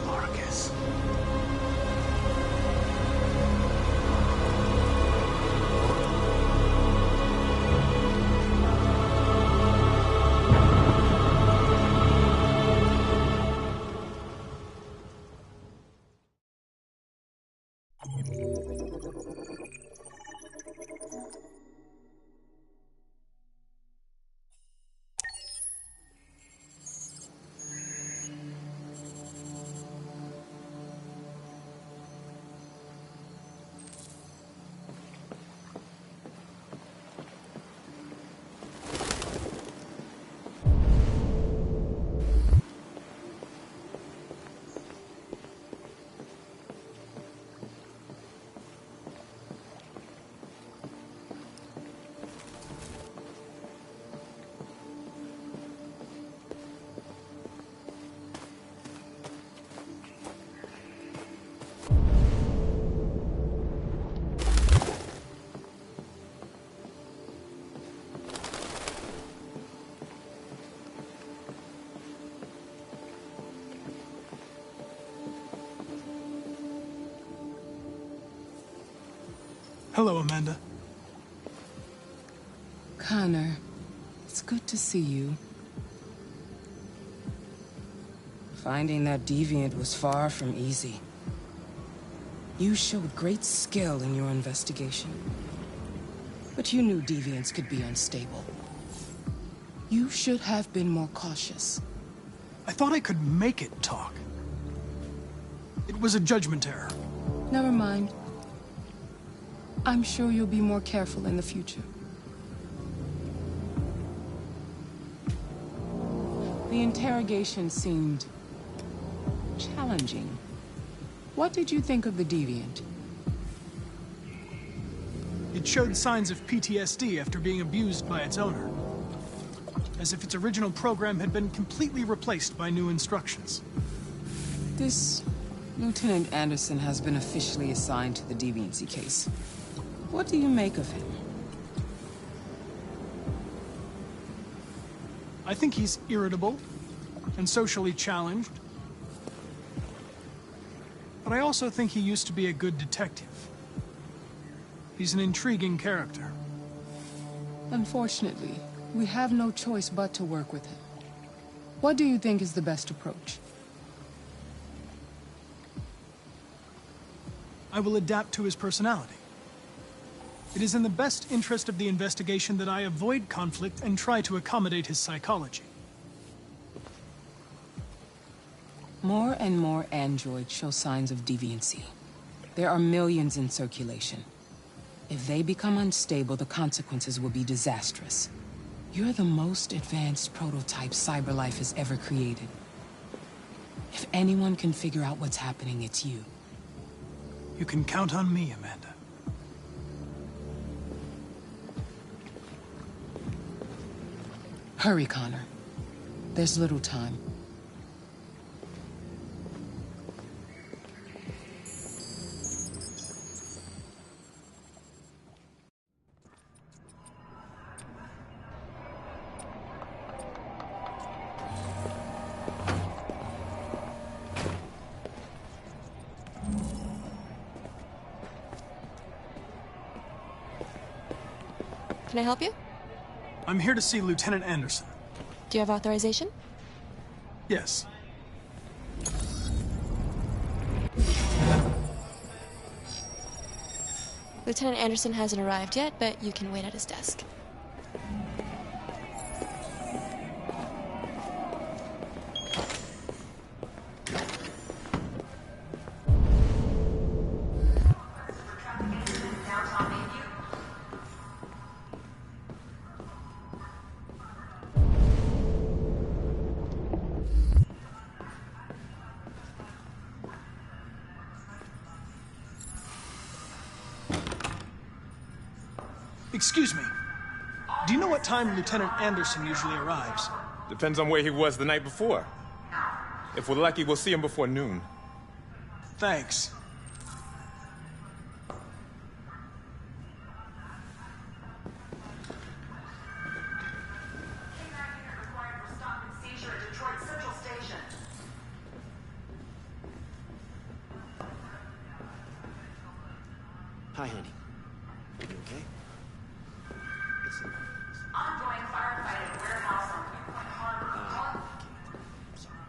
Marcus. Hello, Amanda. Connor, it's good to see you. Finding that deviant was far from easy. You showed great skill in your investigation. But you knew deviants could be unstable. You should have been more cautious. I thought I could make it talk. It was a judgment error. Never mind. I'm sure you'll be more careful in the future. The interrogation seemed challenging. What did you think of the deviant? It showed signs of PTSD after being abused by its owner. As if its original program had been completely replaced by new instructions. This Lieutenant Anderson has been officially assigned to the deviancy case. What do you make of him? I think he's irritable and socially challenged. But I also think he used to be a good detective. He's an intriguing character. Unfortunately, we have no choice but to work with him. What do you think is the best approach? I will adapt to his personality. It is in the best interest of the investigation that I avoid conflict and try to accommodate his psychology. More and more androids show signs of deviancy. There are millions in circulation. If they become unstable, the consequences will be disastrous. You're the most advanced prototype CyberLife has ever created. If anyone can figure out what's happening, it's you. You can count on me, Amanda. Hurry, Connor. There's little time. Can I help you? I'm here to see Lieutenant Anderson. Do you have authorization? Yes. Lieutenant Anderson hasn't arrived yet, but you can wait at his desk. Excuse me. Do you know what time Lieutenant Anderson usually arrives? Depends on where he was the night before. If we're lucky, we'll see him before noon. Thanks. Hi, honey. You okay? Listen. Ongoing firefight at warehouse on Pinpoint Harbor. I'm sorry.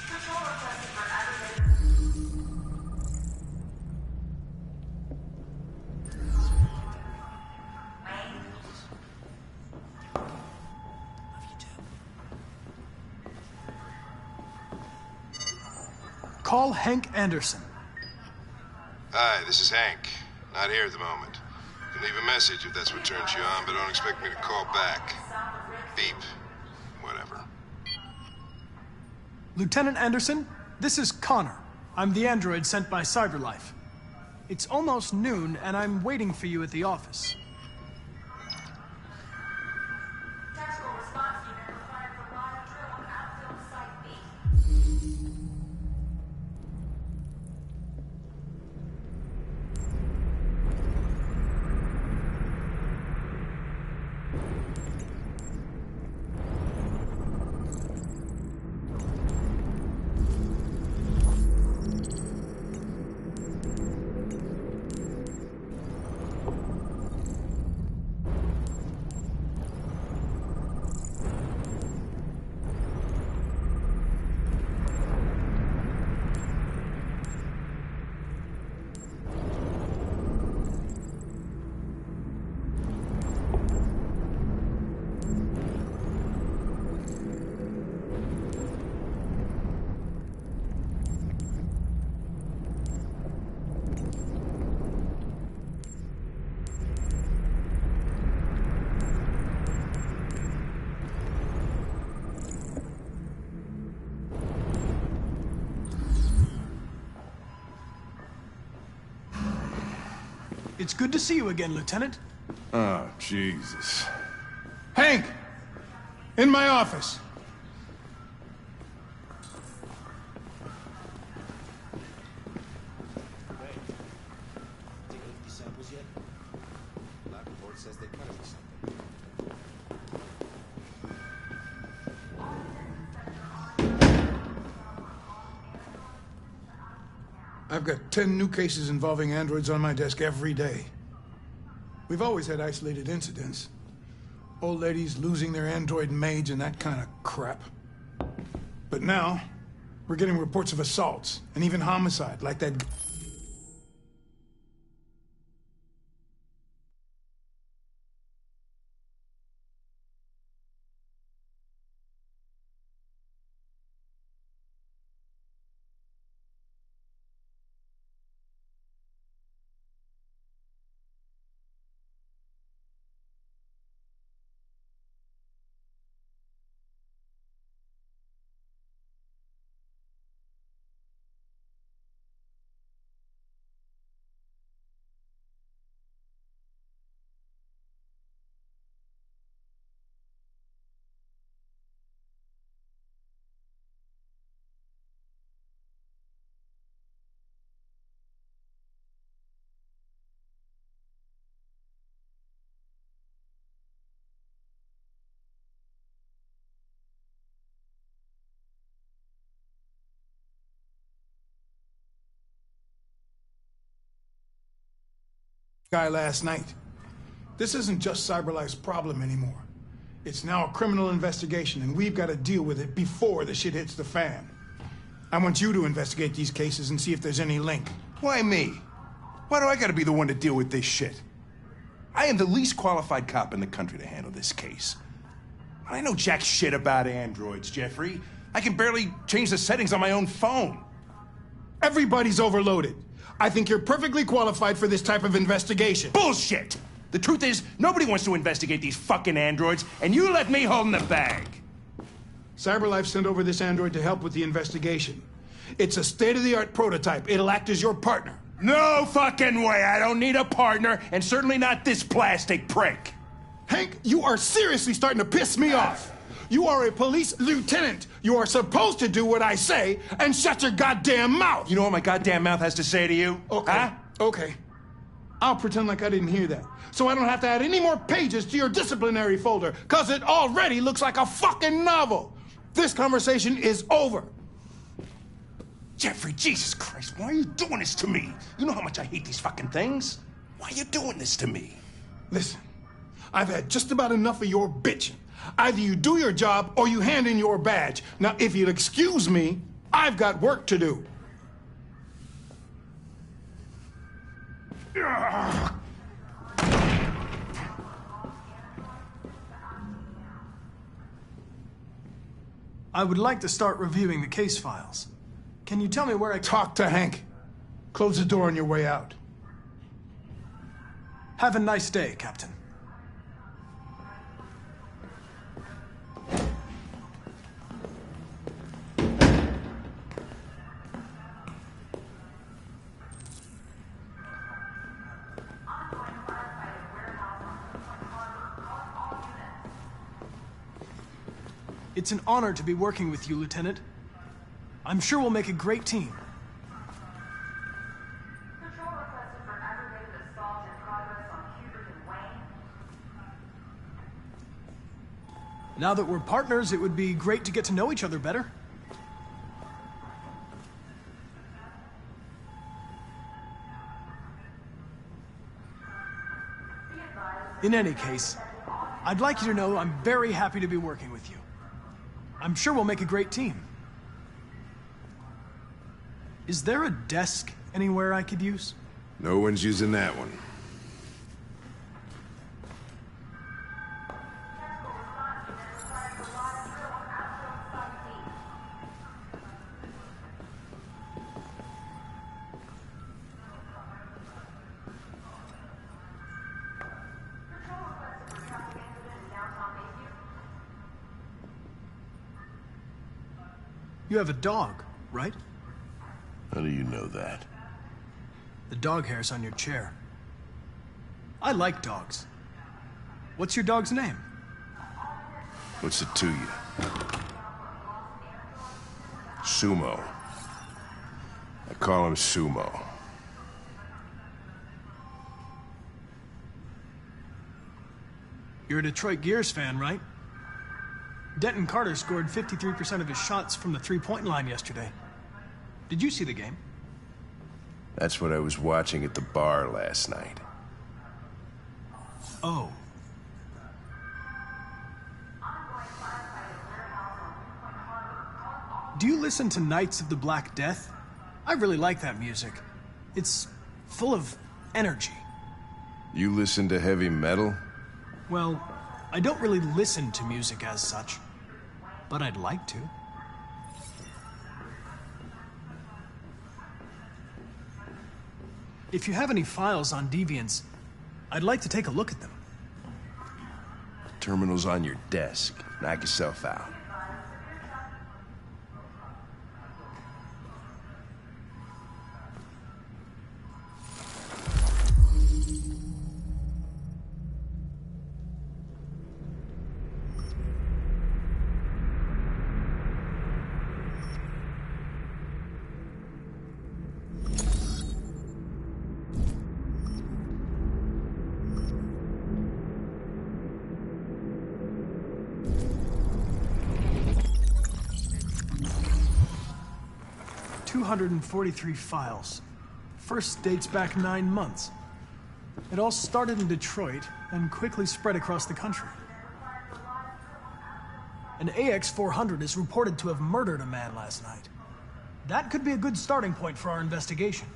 Control requested for aggravated. Wayne? Love you too. Call Hank Anderson. Hi, this is Hank. Not here at the moment. You can leave a message if that's what turns you on, but don't expect me to call back. Beep. Whatever. Lieutenant Anderson, this is Connor. I'm the android sent by CyberLife. It's almost noon, and I'm waiting for you at the office. Tactical response unit required for live drill on outfield site B. It's good to see you again, Lieutenant. Oh, Jesus. Hank! In my office. Taking empty samples yet? Lab report says they cut it or something. I've got 10 new cases involving androids on my desk every day. We've always had isolated incidents. Old ladies losing their android maids and that kind of crap. But now, we're getting reports of assaults and even homicide, like that guy last night. This isn't just CyberLife's problem anymore. It's now a criminal investigation, and we've got to deal with it before the shit hits the fan. I want you to investigate these cases and see if there's any link. Why me? Why do I gotta be the one to deal with this shit? I am the least qualified cop in the country to handle this case. I know jack shit about androids, Jeffrey. I can barely change the settings on my own phone. Everybody's overloaded. I think you're perfectly qualified for this type of investigation. Bullshit! The truth is, nobody wants to investigate these fucking androids, and you let me hold the bag. CyberLife sent over this android to help with the investigation. It's a state-of-the-art prototype. It'll act as your partner. No fucking way! I don't need a partner, and certainly not this plastic prick. Hank, you are seriously starting to piss me off. You are a police lieutenant. You are supposed to do what I say and shut your goddamn mouth. You know what my goddamn mouth has to say to you? Okay. Huh? Okay. I'll pretend like I didn't hear that. So I don't have to add any more pages to your disciplinary folder, because it already looks like a fucking novel. This conversation is over. Jeffrey, Jesus Christ, why are you doing this to me? You know how much I hate these fucking things. Why are you doing this to me? Listen, I've had just about enough of your bitching. Either you do your job or you hand in your badge. Now, if you'll excuse me, I've got work to do. I would like to start reviewing the case files. Can you tell me where I... Talk to Hank. Close the door on your way out. Have a nice day, Captain. It's an honor to be working with you, Lieutenant. I'm sure we'll make a great team. Patrol requested for aggravated assault in progress on Hubert and Wayne. Now that we're partners, it would be great to get to know each other better. In any case, I'd like you to know I'm very happy to be working with you. I'm sure we'll make a great team. Is there a desk anywhere I could use? No one's using that one. You have a dog, right? How do you know that? The dog hair's on your chair. I like dogs. What's your dog's name? What's it to you? Sumo. I call him Sumo. You're a Detroit Gears fan, right? Denton Carter scored 53% of his shots from the three-point line yesterday. Did you see the game? That's what I was watching at the bar last night. Oh. Do you listen to Knights of the Black Death? I really like that music. It's full of energy. You listen to heavy metal? Well, I don't really listen to music as such, but I'd like to. If you have any files on Deviants, I'd like to take a look at them. Terminal's on your desk. Knock yourself out. .243 files. First dates back 9 months. It all started in Detroit and quickly spread across the country. An AX-400 is reported to have murdered a man last night. That could be a good starting point for our investigation.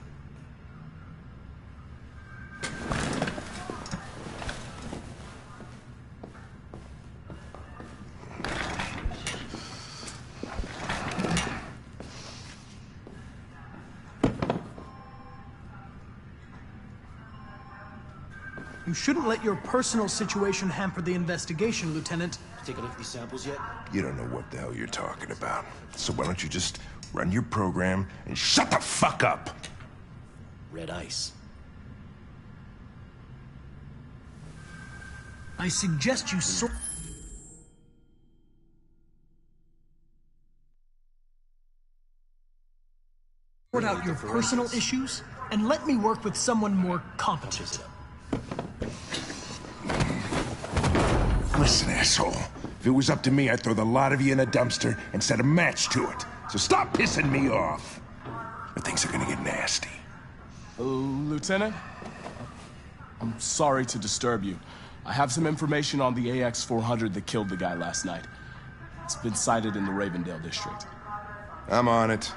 You shouldn't let your personal situation hamper the investigation, Lieutenant. Take a look at these samples yet? You don't know what the hell you're talking about. So why don't you just run your program and shut the fuck up? Red ice. I suggest you sort out your personal issues and let me work with someone more competent. Listen, asshole. If it was up to me, I'd throw the lot of you in a dumpster and set a match to it. So stop pissing me off. Or things are gonna get nasty. Lieutenant? I'm sorry to disturb you. I have some information on the AX-400 that killed the guy last night. It's been sighted in the Ravendale district. I'm on it.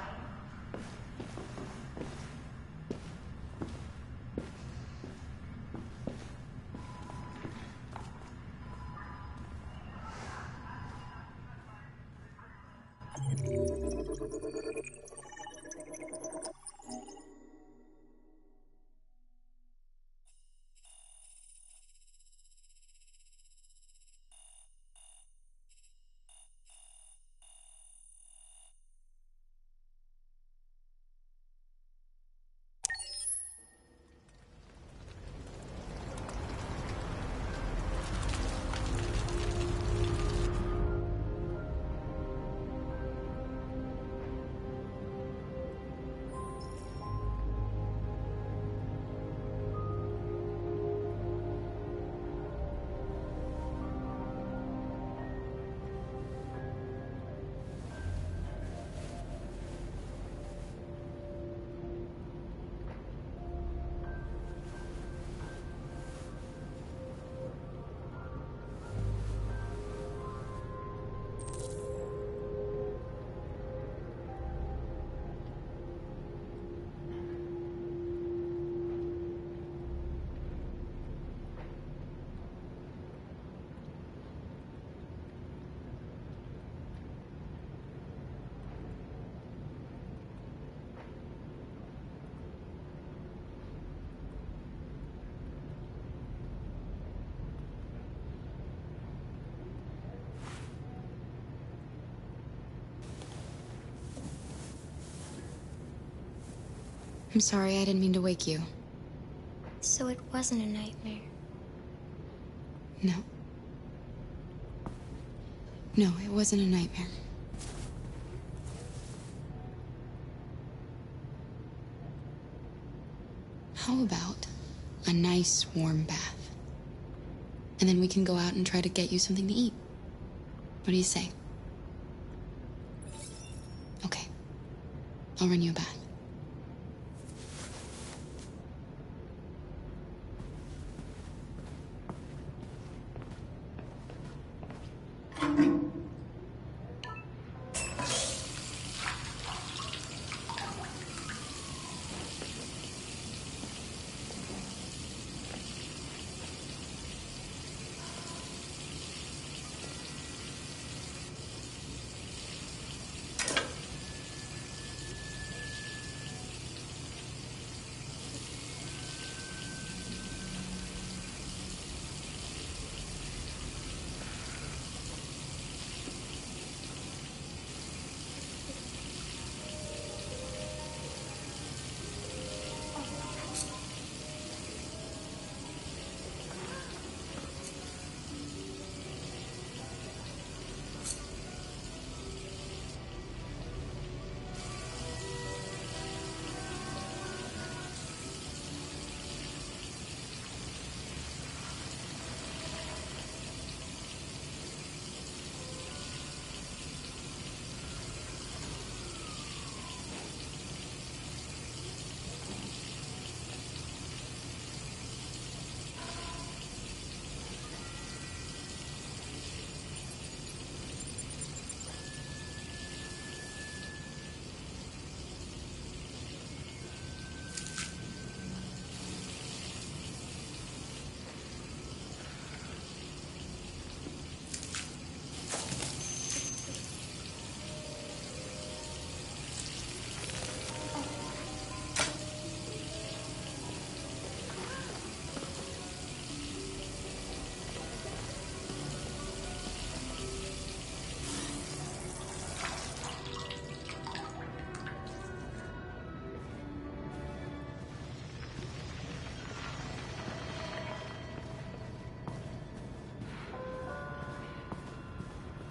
I'm sorry, I didn't mean to wake you. So it wasn't a nightmare. No. No, it wasn't a nightmare. How about a nice warm bath? And then we can go out and try to get you something to eat. What do you say? Okay. I'll run you a bath.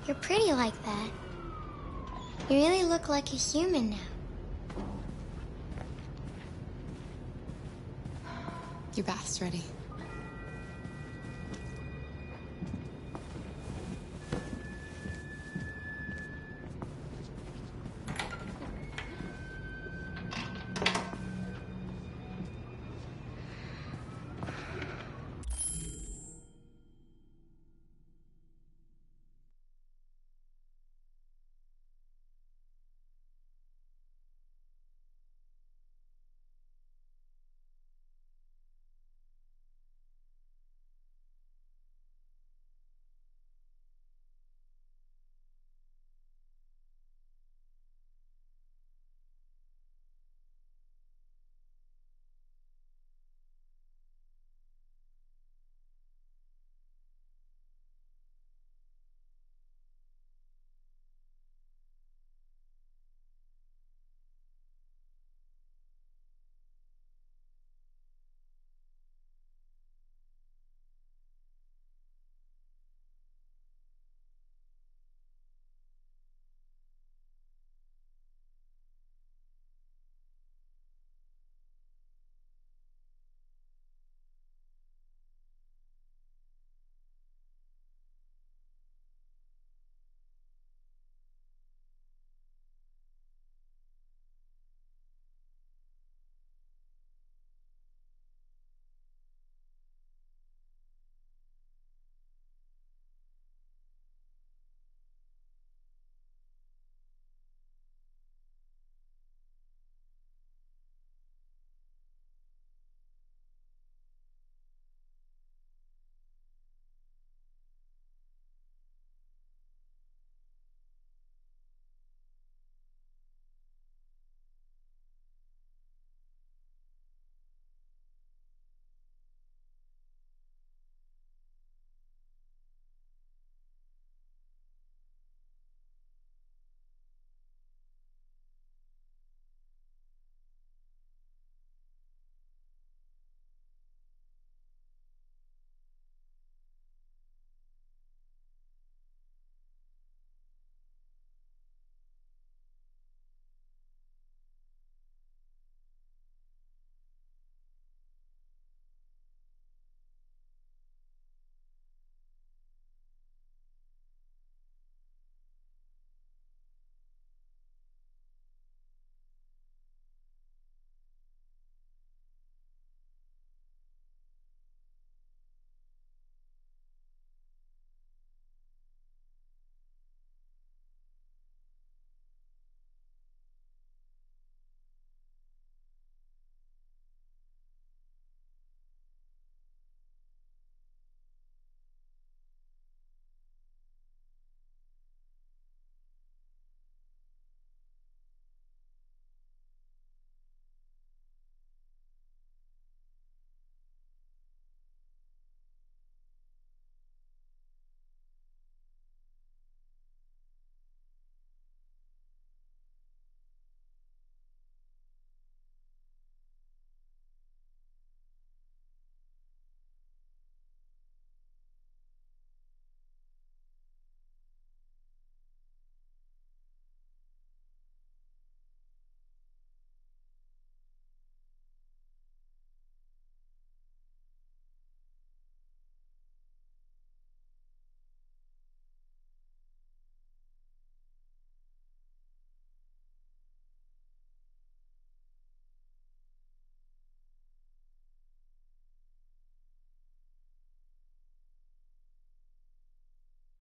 You're pretty like that. You really look like a human now. Your bath's ready.